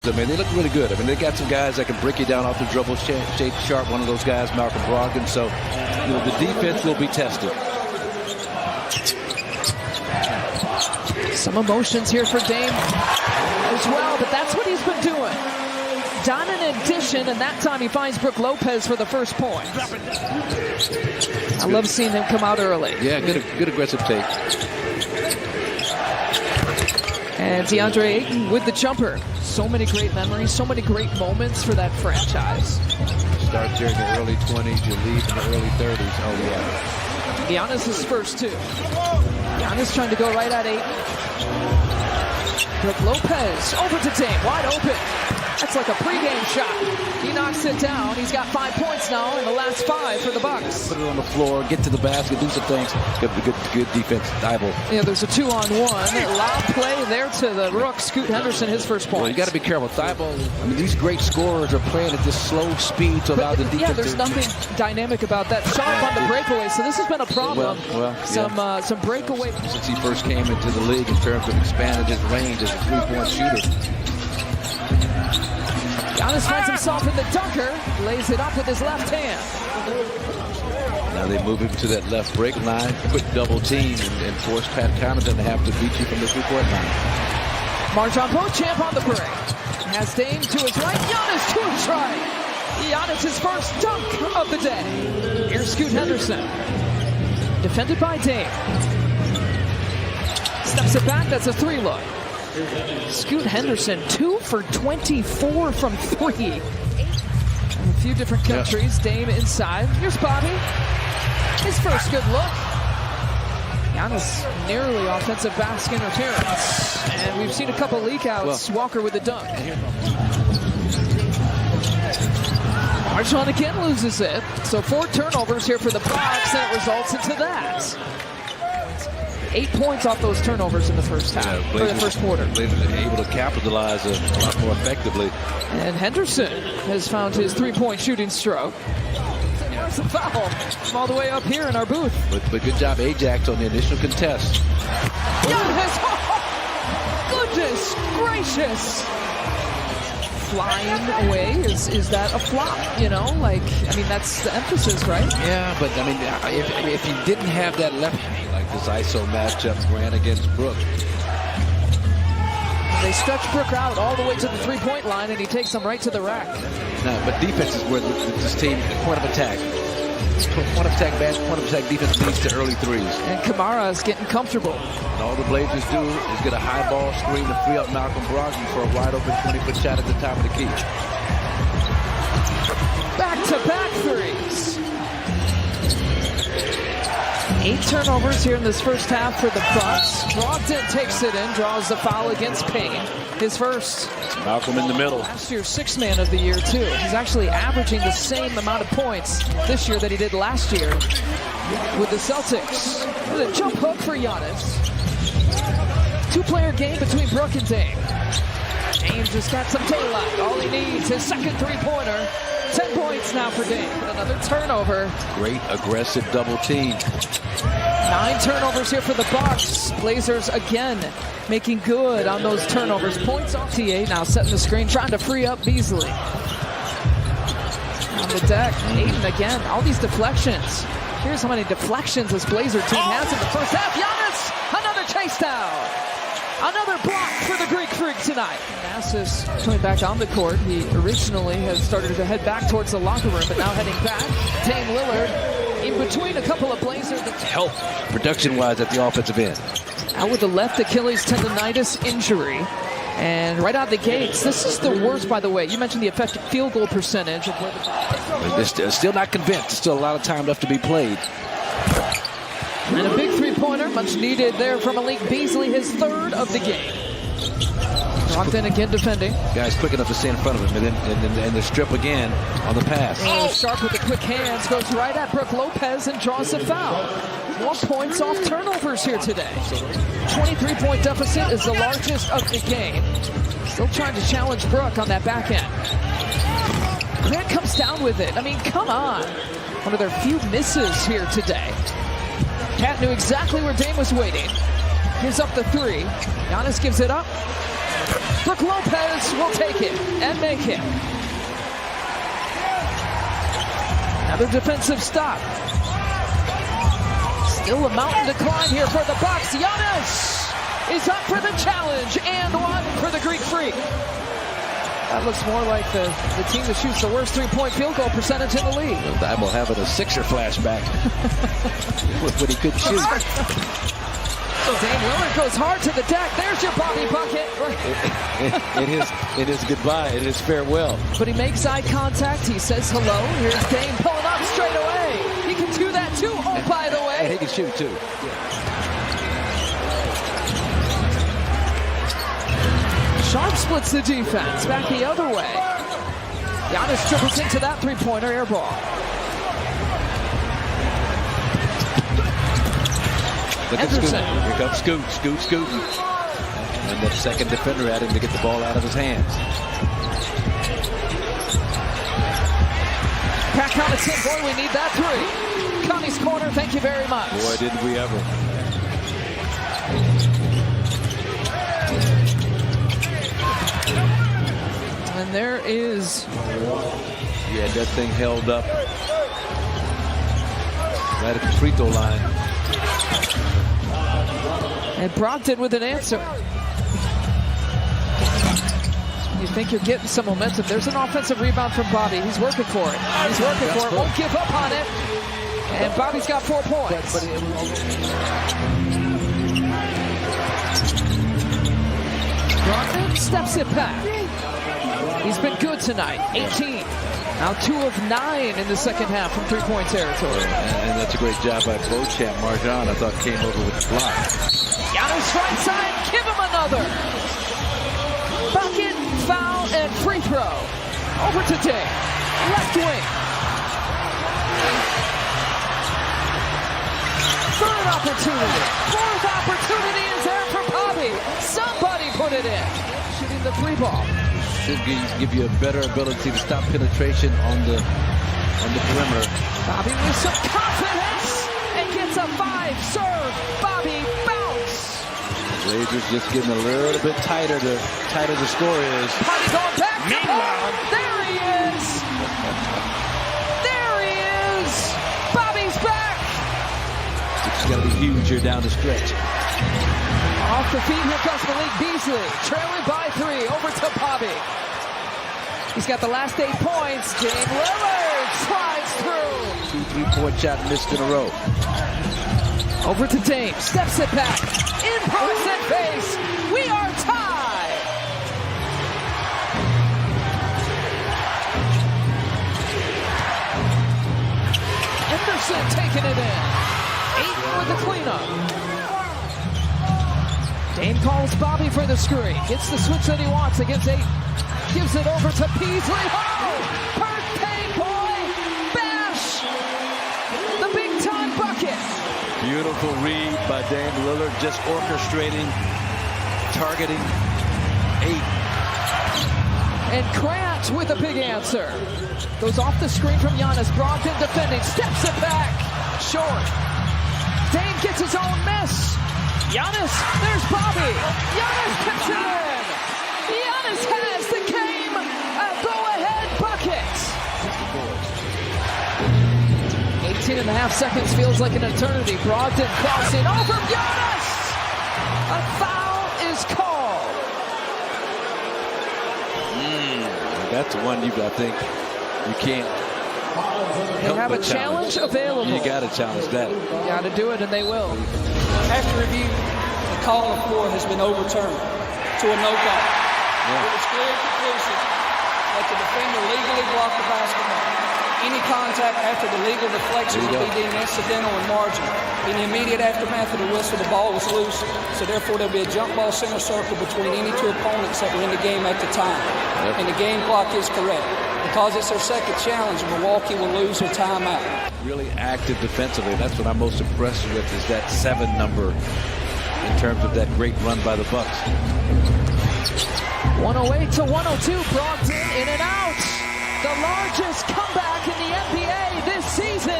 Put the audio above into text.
I mean, they look really good. I mean, they got some guys that can break you down off the dribble. Shade Sharp, one of those guys, Malcolm Brogdon. So, you know, the defense will be tested. Some emotions here for Dame as well, but that's what he's been doing. Done an addition, and that time he finds Brook Lopez for the first point. I love seeing him come out early. Yeah, good aggressive take. And DeAndre Ayton with the jumper. So many great memories, so many great moments for that franchise. Start there in the early 20s, you leave in the early 30s. Oh, yeah. Giannis' first two. Giannis trying to go right at Ayton. Brook Lopez over to Dame, wide open. That's like a pregame shot. He knocks it down. He's got 5 points now in the last 5 for the Bucks. Put it on the floor, get to the basket, do some things. Good defense, Thibault. Yeah, there's a 2-on-1. Loud play there to the Rook. Scoot Henderson, his first point. Well, you got to be careful. Thibault, I mean, these great scorers are playing at this slow speed to allow the defense. Yeah, there's nothing dynamic about that. Sharp on the breakaway, so this has been a problem. Some breakaway. Since he first came into the league in terms of expanding his range as a three-point shooter. Giannis finds himself in the dunker, lays it up with his left hand. Now they move him to that left break line, quick double team, and force Pat Connaughton to have to beat you from the three-point line. Marjon Beauchamp on the break. Has Dame to his right, Giannis to his right. Giannis' first dunk of the day. Here's Scoot Henderson. Defended by Dame. Steps it back, that's a 3-look. Scoot Henderson, 2 for 24 from 3. In a few different countries. Yep. Dame inside. Here's Bobby. His first good look. Giannis nearly offensive basket interference. And we've seen a couple leak outs. Well, Walker with the dunk. Marjon again loses it. So 4 turnovers here for the Bucks, and it results into that. 8 points off those turnovers in the first half, or the first quarter. Blazers are able to capitalize a lot more effectively. And Henderson has found his three-point shooting stroke. Where's the foul? From all the way up here in our booth. But good job, Ajax, on the initial contest. Giannis! Oh, goodness gracious! Flying away, is that a flop? You know, like, I mean, that's the emphasis, right? Yeah, but I mean, if he didn't have that left hand, like this ISO matchup ran against Brook. They stretch Brook out all the way to the three-point line, and he takes them right to the rack. No, but defense is where this team, point of attack. Point of attack defense leads to early threes. And Kamara is getting comfortable. And all the Blazers do is get a high ball screen to free up Malcolm Brogdon for a wide open 20-foot shot at the top of the key. Back-to-back threes. 8 turnovers here in this first half for the Bucks. Brogdon takes it in, draws the foul against Payne. His first. Malcolm in the middle. Last year's 6th man of the year, too. He's actually averaging the same amount of points this year that he did last year with the Celtics. With a jump hook for Giannis. 2-player game between Brook and Dame. Dame just got some daylight. All he needs, his second three-pointer. 10 points now for Dame. Another turnover. Great aggressive double team. 9 turnovers here for the Bucks. Blazers again making good on those turnovers. Points off TA now setting the screen, trying to free up Beasley. On the deck, Ayton again. All these deflections. Here's how many deflections this Blazer team has in the first half. Giannis, another chase down. Another block for the Greek Freak tonight. Nasus coming back on the court. He originally has started to head back towards the locker room, but now heading back. Dame Lillard in between a couple of Blazers. Help production-wise at the offensive end. Out with the left Achilles tendonitis injury. And right out the gates, this is the worst, by the way. You mentioned the effective field goal percentage. They're still not convinced. There's still a lot of time left to be played. And a big three-pointer, much needed there from Malik Beasley, his 3rd of the game. Brogdon again defending. Guys quick enough to stay in front of him, and the strip again on the pass. Sharp with the quick hands, goes right at Brook Lopez and draws the foul. 1 points off turnovers here today. 23-point deficit is the largest of the game. Still trying to challenge Brook on that back end. Grant comes down with it. I mean, come on. One of their few misses here today. Cat knew exactly where Dame was waiting. Gives up the 3. Giannis gives it up. Brook Lopez will take it and make it. Another defensive stop. Still a mountain to climb here for the Bucks. Giannis is up for the challenge and one for the Greek Freak. That looks more like the team that shoots the worst three-point field goal percentage in the league. I'm having a Sixer flashback when he couldn't shoot. Dame Lillard goes hard to the deck. There's your Bobby bucket. It is goodbye. It is farewell. But he makes eye contact. He says hello. Here's Dame pulling up straight away. He can do that too. Oh, by the way. And he can shoot too. Sharp splits the defense. Back the other way. Giannis triples into that three-pointer, air ball. Look at Scoot. Here comes Scoot. Scooting. And the second defender at him to get the ball out of his hands. Crack count at 10. Boy, we need that three. Connie's corner, thank you very much. Boy, didn't we ever. And there is... Yeah, that thing held up right at the free throw line. And Brogdon with an answer. You think you're getting some momentum. There's an offensive rebound from Bobby. He's working for it. He's working for it. Won't give up on it. And Bobby's got 4 points. Brogdon steps it back. He's been good tonight. 18. Now 2 of 9 in the second half from three-point territory. And that's a great job by Beauchamp. Marjan, I thought, came over with the block. Giannis right side, give him another. Bucket, foul, and free throw. Over to Dame. Left wing. Third opportunity. Fourth opportunity is there for Bobby. Somebody put it in. Shooting the three ball. Should give you a better ability to stop penetration on the perimeter. Bobby with some confidence and gets a 5-serve. Bobby bounce. Blazers just getting a little bit tighter the score is. Bobby going back. Meanwhile, there he is. There he is. Bobby's back. It's got to be huge here down the stretch. Off the feet, here comes Malik Beasley. Trailing by 3, over to Bobby. He's got the last 8 points. Dame Lillard slides through. 2 3-point shot missed in a row. Over to Dame, steps it back. In post face, we are tied. Anderson taking it in. 8 with the cleanup. Dame calls Bobby for the screen. Gets the switch that he wants against 8. Gives it over to Beasley. Oh! Birthday boy! Bash! The big-time bucket. Beautiful read by Dame Lillard, just orchestrating, targeting 8. And Grant with a big answer. Goes off the screen from Giannis. Brogdon defending. Steps it back. Short. Dame gets his own miss. Giannis, there's Bobby. Giannis puts it in. Giannis has the game go-ahead bucket. 18.5 seconds feels like an eternity. Brogdon crossing over Giannis. A foul is called. That's the one I think you can't. They have a challenge available. You got to challenge that. You got to do it, and they will. After review, the call on the floor has been overturned to a no call. Yeah. It was clear and conclusive that the defender legally blocked the basketball. Any contact after the legal deflection would be deemed incidental and marginal. In the immediate aftermath of the whistle, the ball was loose, so therefore there'll be a jump ball center circle between any 2 opponents that were in the game at the time. And the game clock is correct. Because it's their second challenge, Milwaukee will lose their timeout. Really active defensively. That's what I'm most impressed with, is that 7 number in terms of that great run by the Bucks. 108 to 102, Brogdon in and out. The largest comeback in the NBA this season.